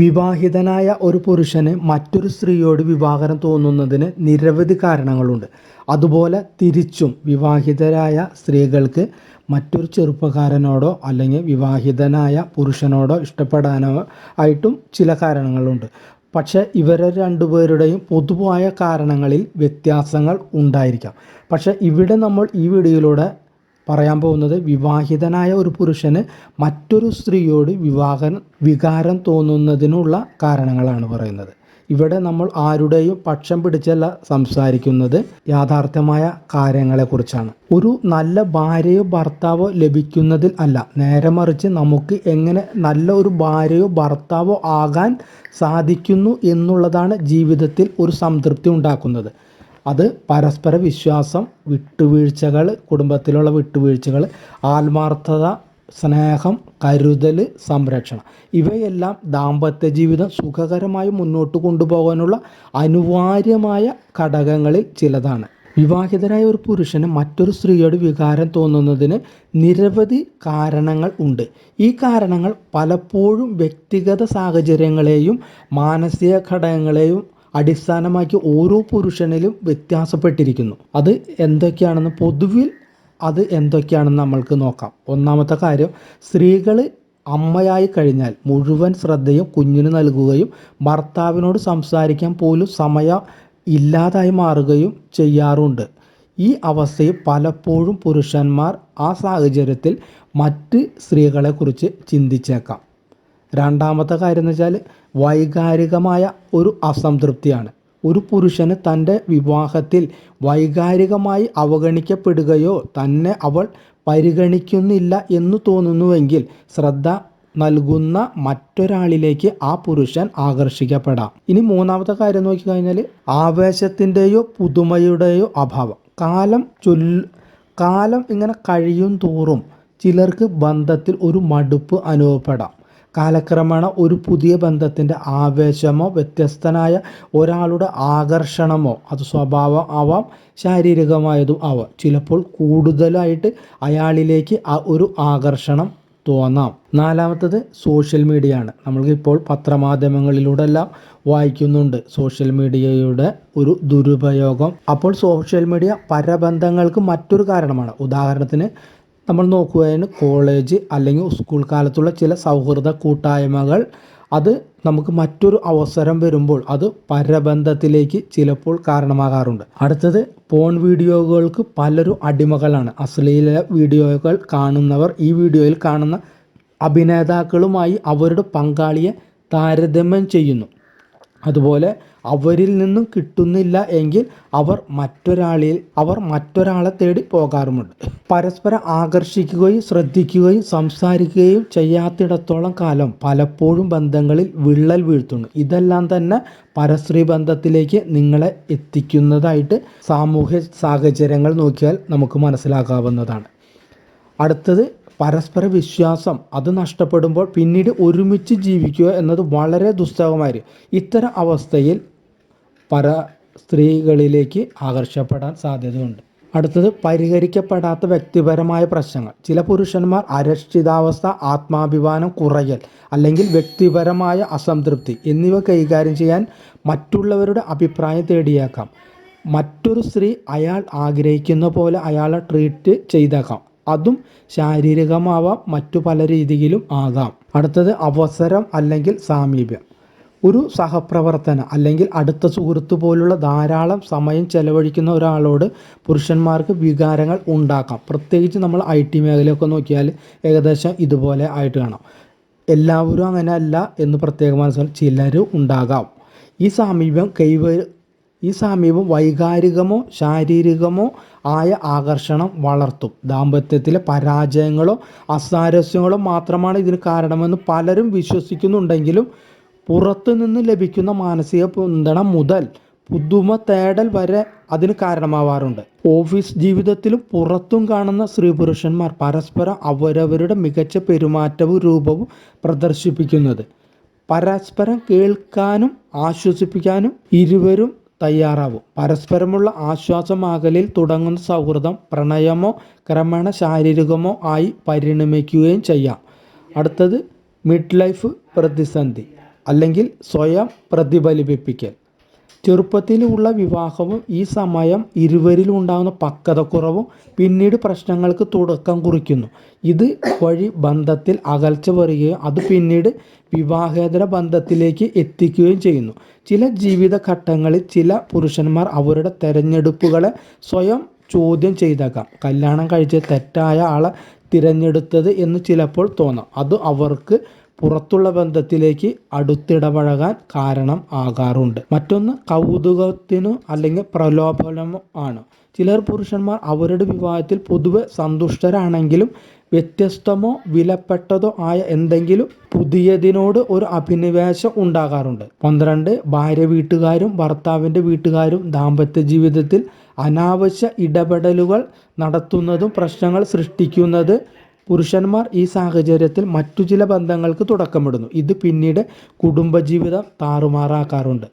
വിവാഹിതനായ ഒരു പുരുഷന് മറ്റൊരു സ്ത്രീയോട് വിവാഹം തോന്നുന്നതിന് നിരവധി കാരണങ്ങളുണ്ട്. അതുപോലെ തിരിച്ചും വിവാഹിതരായ സ്ത്രീകൾക്ക് മറ്റൊരു ചെറുപ്പക്കാരനോടോ അല്ലെങ്കിൽ വിവാഹിതനായ പുരുഷനോടോ ഇഷ്ടപ്പെടാനോ ആയിട്ടും ചില കാരണങ്ങളുണ്ട്. പക്ഷേ ഇവരെ രണ്ടുപേരുടെയും പൊതുവായ കാരണങ്ങളിൽ വ്യത്യാസങ്ങൾ ഉണ്ടായിരിക്കാം. പക്ഷേ ഇവിടെ നമ്മൾ ഈ വീഡിയോയിലൂടെ പറയാൻ പോകുന്നത് വിവാഹിതനായ ഒരു പുരുഷന് മറ്റൊരു സ്ത്രീയോട് വികാരം തോന്നുന്നതിനുള്ള കാരണങ്ങളാണ് പറയുന്നത്. ഇവിടെ നമ്മൾ ആരുടെയും പക്ഷം പിടിച്ചല്ല സംസാരിക്കുന്നത്, യാഥാർത്ഥ്യമായ കാര്യങ്ങളെക്കുറിച്ചാണ്. ഒരു നല്ല ഭാര്യയോ ഭർത്താവോ ലഭിക്കുന്നതിൽ അല്ല, നേരെ മറിച്ച് നമുക്ക് എങ്ങനെ നല്ല ഒരു ഭാര്യയോ ഭർത്താവോ ആകാൻ സാധിക്കുന്നു എന്നുള്ളതാണ് ജീവിതത്തിൽ ഒരു സംതൃപ്തി ഉണ്ടാക്കുന്നത്. അത് പരസ്പര വിശ്വാസം, വിട്ടുവീഴ്ചകൾ, കുടുംബത്തിലുള്ള വിട്ടുവീഴ്ചകൾ, ആത്മാർത്ഥത, സ്നേഹം, കരുതൽ, സംരക്ഷണം, ഇവയെല്ലാം ദാമ്പത്യ ജീവിതം സുഖകരമായി മുന്നോട്ട് കൊണ്ടുപോകാനുള്ള അനിവാര്യമായ ഘടകങ്ങളിൽ ചിലതാണ്. വിവാഹിതരായ ഒരു പുരുഷന് മറ്റൊരു സ്ത്രീയോട് വികാരം തോന്നുന്നതിന് നിരവധി കാരണങ്ങൾ ഉണ്ട്. ഈ കാരണങ്ങൾ പലപ്പോഴും വ്യക്തിഗത സാഹചര്യങ്ങളെയും മാനസിക ഘടകങ്ങളെയും അടിസ്ഥാനമാക്കി ഓരോ പുരുഷനിലും വ്യത്യാസപ്പെട്ടിരിക്കുന്നു. അത് എന്തൊക്കെയാണെന്ന് നമ്മൾക്ക് നോക്കാം. ഒന്നാമത്തെ കാര്യം, സ്ത്രീകൾ അമ്മയായി കഴിഞ്ഞാൽ മുഴുവൻ ശ്രദ്ധയും കുഞ്ഞിന് നൽകുകയും ഭർത്താവിനോട് സംസാരിക്കാൻ പോലും സമയം ഇല്ലാതായി മാറുകയും ചെയ്യാറുണ്ട്. ഈ അവസ്ഥയിൽ പലപ്പോഴും പുരുഷന്മാർ ആ സാഹചര്യത്തിൽ മറ്റ് സ്ത്രീകളെക്കുറിച്ച് ചിന്തിച്ചേക്കാം. രണ്ടാമത്തെ കാര്യം എന്ന് വെച്ചാൽ വൈകാരികമായ ഒരു അസംതൃപ്തിയാണ്. ഒരു പുരുഷന് തൻ്റെ വിവാഹത്തിൽ വൈകാരികമായി അവഗണിക്കപ്പെടുകയോ തന്നെ അവൾ പരിഗണിക്കുന്നില്ല എന്ന് തോന്നുന്നുവെങ്കിൽ ശ്രദ്ധ നൽകുന്ന മറ്റൊരാളിലേക്ക് ആ പുരുഷൻ ആകർഷിക്കപ്പെടാം. ഇനി മൂന്നാമത്തെ കാര്യം നോക്കിക്കഴിഞ്ഞാൽ ആവേശത്തിൻ്റെയോ പുതുമയുടെയോ അഭാവം. കാലം ഇങ്ങനെ കഴിയും തോറും ചിലർക്ക് ബന്ധത്തിൽ ഒരു മടുപ്പ് അനുഭവപ്പെടാം. കാലക്രമേണ ഒരു പുതിയ ബന്ധത്തിൻ്റെ ആവേശമോ വ്യത്യസ്തനായ ഒരാളുടെ ആകർഷണമോ, അത് സ്വഭാവം ആവാം, ശാരീരികമായതും ആവാം, ചിലപ്പോൾ കൂടുതലായിട്ട് അയാളിലേക്ക് ഒരു ആകർഷണം തോന്നാം. നാലാമത്തത് സോഷ്യൽ മീഡിയയാണ്. നമ്മൾക്കിപ്പോൾ പത്രമാധ്യമങ്ങളിലൂടെ എല്ലാം വായിക്കുന്നുണ്ട് സോഷ്യൽ മീഡിയയുടെ ഒരു ദുരുപയോഗം. അപ്പോൾ സോഷ്യൽ മീഡിയ പരബന്ധങ്ങൾക്ക് മറ്റൊരു കാരണമാണ്. ഉദാഹരണത്തിന് നമ്മൾ നോക്കുകയാണ് കോളേജ് അല്ലെങ്കിൽ സ്കൂൾ കാലത്തുള്ള ചില സൗഹൃദ കൂട്ടായ്മകൾ. അത് നമുക്ക് മറ്റൊരു അവസരം വരുമ്പോൾ അത് പരബന്ധത്തിലേക്ക് ചിലപ്പോൾ കാരണമാകാറുണ്ട്. അടുത്തത്, പോൺ വീഡിയോകൾക്ക് പലരും അടിമകളാണ്. അശ്ലീല വീഡിയോകൾ കാണുന്നവർ ഈ വീഡിയോയിൽ കാണുന്ന അഭിനേതാക്കളുമായി അവരുടെ പങ്കാളിയെ താരതമ്യം ചെയ്യുന്നു. അതുപോലെ അവരിൽ നിന്നും കിട്ടുന്നില്ല എങ്കിൽ അവർ മറ്റൊരാളെ തേടി പോകാറുമുണ്ട്. പരസ്പരം ആകർഷിക്കുകയും ശ്രദ്ധിക്കുകയും സംസാരിക്കുകയും ചെയ്യാത്തിടത്തോളം കാലം പലപ്പോഴും ബന്ധങ്ങളിൽ വിള്ളൽ വീഴ്ത്തുന്നു. ഇതെല്ലാം തന്നെ പരസ്ത്രീ ബന്ധത്തിലേക്ക് നിങ്ങളെ എത്തിക്കുന്നതായിട്ട് സാമൂഹ്യ സാഹചര്യങ്ങൾ നോക്കിയാൽ നമുക്ക് മനസ്സിലാക്കാവുന്നതാണ്. അടുത്തത്, പരസ്പര വിശ്വാസം അത് നഷ്ടപ്പെടുമ്പോൾ പിന്നീട് ഒരുമിച്ച് ജീവിക്കുക എന്നത് വളരെ ദുസ്സഹമായിരിക്കും. ഇത്തരം അവസ്ഥയിൽ സ്ത്രീകളിലേക്ക് ആകർഷപ്പെടാൻ സാധ്യതയുണ്ട്. അടുത്തത്, പരിഹരിക്കപ്പെടാത്ത വ്യക്തിപരമായ പ്രശ്നങ്ങൾ. ചില പുരുഷന്മാർ അരക്ഷിതാവസ്ഥ, ആത്മാഭിമാനം കുറയൽ അല്ലെങ്കിൽ വ്യക്തിപരമായ അസംതൃപ്തി എന്നിവ കൈകാര്യം ചെയ്യാൻ മറ്റുള്ളവരുടെ അഭിപ്രായം തേടിയേക്കാം. മറ്റൊരു സ്ത്രീ അയാൾ ആഗ്രഹിക്കുന്ന പോലെ അയാളെ ട്രീറ്റ് ചെയ്തേക്കാം. അതും ശാരീരികമാവാം, മറ്റു പല രീതിയിലും ആകാം. അടുത്തത്, അവസരം അല്ലെങ്കിൽ സാമീപ്യം. ഒരു സഹപ്രവർത്തന അല്ലെങ്കിൽ അടുത്ത സുഹൃത്ത് പോലുള്ള ധാരാളം സമയം ചെലവഴിക്കുന്ന ഒരാളോട് പുരുഷന്മാർക്ക് വികാരങ്ങൾ ഉണ്ടാക്കാം. പ്രത്യേകിച്ച് നമ്മൾ IT മേഖലയൊക്കെ നോക്കിയാൽ ഏകദേശം ഇതുപോലെ ആയിട്ട് കാണാം. എല്ലാവരും അങ്ങനെ അല്ല എന്ന് പ്രത്യേകം മനസ്സിലാക്കി ചിലർ ഉണ്ടാകാം. ഈ സാമീപ്യം വൈകാരികമോ ശാരീരികമോ ആയ ആകർഷണം വളർത്തും. ദാമ്പത്യത്തിലെ പരാജയങ്ങളോ അസ്വാരസ്യങ്ങളോ മാത്രമാണ് ഇതിന് കാരണമെന്ന് പലരും വിശ്വസിക്കുന്നുണ്ടെങ്കിലും പുറത്തു നിന്ന് ലഭിക്കുന്ന മാനസിക പിന്തുണ മുതൽ പുതുമ തേടൽ വരെ അതിന് കാരണമാവാറുണ്ട്. ഓഫീസ് ജീവിതത്തിലും പുറത്തും കാണുന്ന സ്ത്രീ പുരുഷന്മാർ പരസ്പരം അവരവരുടെ മികച്ച പെരുമാറ്റവും രൂപവും പ്രദർശിപ്പിക്കുന്നത്. പരസ്പരം കേൾക്കാനും ആശ്വസിപ്പിക്കാനും ഇരുവരും തയ്യാറാവും. പരസ്പരമുള്ള ആശ്വാസമാകലിൽ തുടങ്ങുന്ന സൗഹൃദം പ്രണയമോ ക്രമേണ ശാരീരികമോ ആയി പരിണമിക്കുകയും ചെയ്യാം. അടുത്തത് മിഡ് ലൈഫ് പ്രതിസന്ധി അല്ലെങ്കിൽ സ്വയം പ്രതിഫലിപ്പിക്കൽ. ചെറുപ്പത്തിലുള്ള വിവാഹവും ഈ സമയം ഇരുവരിലും ഉണ്ടാകുന്ന പക്വതക്കുറവും പിന്നീട് പ്രശ്നങ്ങൾക്ക് തുടക്കം കുറിക്കുന്നു. ഇത് വഴി ബന്ധത്തിൽ അകൽച്ച വരികയും അത് പിന്നീട് വിവാഹേതര ബന്ധത്തിലേക്ക് എത്തിക്കുകയും ചെയ്യുന്നു. ചില ജീവിതഘട്ടങ്ങളിൽ ചില പുരുഷന്മാർ അവരുടെ തെരഞ്ഞെടുപ്പുകളെ സ്വയം ചോദ്യം ചെയ്തേക്കാം. കല്യാണം കഴിച്ച് തെറ്റായ ആളെ തിരഞ്ഞെടുത്തത് എന്ന് ചിലപ്പോൾ തോന്നാം. അത് അവർക്ക് പുറത്തുള്ള ബന്ധത്തിലേക്ക് അടുത്തിടപഴകാൻ കാരണം ആകാറുണ്ട്. മറ്റൊന്ന് കൗതുകത്തിനു അല്ലെങ്കിൽ പ്രലോഭനമോ ആണ്. ചിലർ പുരുഷന്മാർ അവരുടെ വിവാഹത്തിൽ പൊതുവെ സന്തുഷ്ടരാണെങ്കിലും വ്യത്യസ്തമോ വിലപ്പെട്ടതോ ആയ എന്തെങ്കിലും പുതിയതിനോട് ഒരു അഭിനിവേശം ഉണ്ടാകാറുണ്ട്. 12 ഭാര്യ വീട്ടുകാരും ഭർത്താവിൻ്റെ വീട്ടുകാരും ദാമ്പത്യ ജീവിതത്തിൽ അനാവശ്യ ഇടപെടലുകൾ നടത്തുന്നതും പ്രശ്നങ്ങൾ സൃഷ്ടിക്കുന്നത്. പുരുഷന്മാർ ഈ സാഹചര്യത്തിൽ മറ്റു ചില ബന്ധങ്ങൾക്ക് തുടക്കമിടുന്നു. ഇത് പിന്നീട് കുടുംബജീവിതം താറുമാറാക്കാറുണ്ട്.